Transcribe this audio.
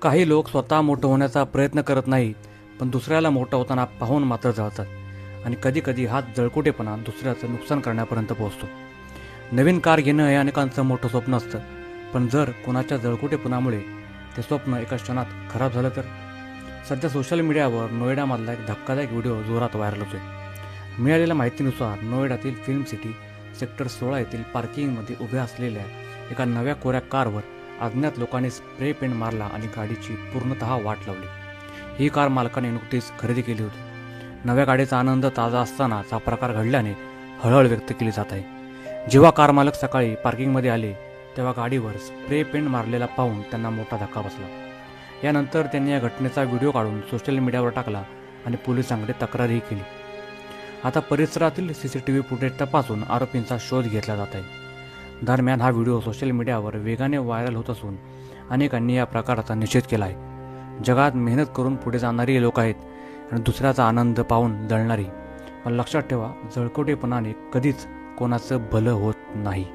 काही लोक स्वतः मोठं होण्याचा प्रयत्न करत नाही, पण दुसऱ्याला मोठं होताना पाहून मात्र जळतात आणि कधीकधी हाच जळकुटेपणा दुसऱ्याचं नुकसान करण्यापर्यंत पोहोचतो. नवीन कार घेणं हे अनेकांचं मोठं स्वप्न असतं, पण जर कोणाच्या जळकुटेपणामुळे ते स्वप्न एका क्षणात खराब झालं तर? सध्या सोशल मीडियावर नोएडामधला एक धक्कादायक व्हिडिओ जोरात व्हायरल होतोय. मिळालेल्या माहितीनुसार नोएडातील फिल्म सिटी सेक्टर 16 येथील पार्किंगमध्ये उभ्या असलेल्या एका नव्या कोऱ्या कारवर अज्ञात लोकांनी स्प्रे पेंट मारला आणि गाडीची पूर्णतः वाट लावली. ही कार मालकाने नुकतीच खरेदी केली होती. नव्या गाडीचा आनंद ताजा असतानाच हा प्रकार घडल्याने हळहळ व्यक्त केली जात आहे. जेव्हा कार मालक सकाळी पार्किंगमध्ये आले तेव्हा गाडीवर स्प्रे पेंट मारलेला पाहून त्यांना मोठा धक्का बसला. यानंतर त्यांनी या घटनेचा व्हिडिओ काढून सोशल मीडियावर टाकला आणि पोलिसांकडे तक्रारही केली. आता परिसरातील CCTV फुटेज तपासून आरोपींचा शोध घेतला जात आहे. दरम्यान हा व्हिडिओ सोशल मीडियावर वेगाने व्हायरल होत असून अनेकांनी या प्रकाराचा निषेध केला आहे. जगात मेहनत करून पुढे जाणारी लोक आहेत आणि दुसऱ्याचा आनंद पाहून जळणारी. पण लक्षात ठेवा, जळकोटेपणाने कधीच कोणाचं भलं होत नाही.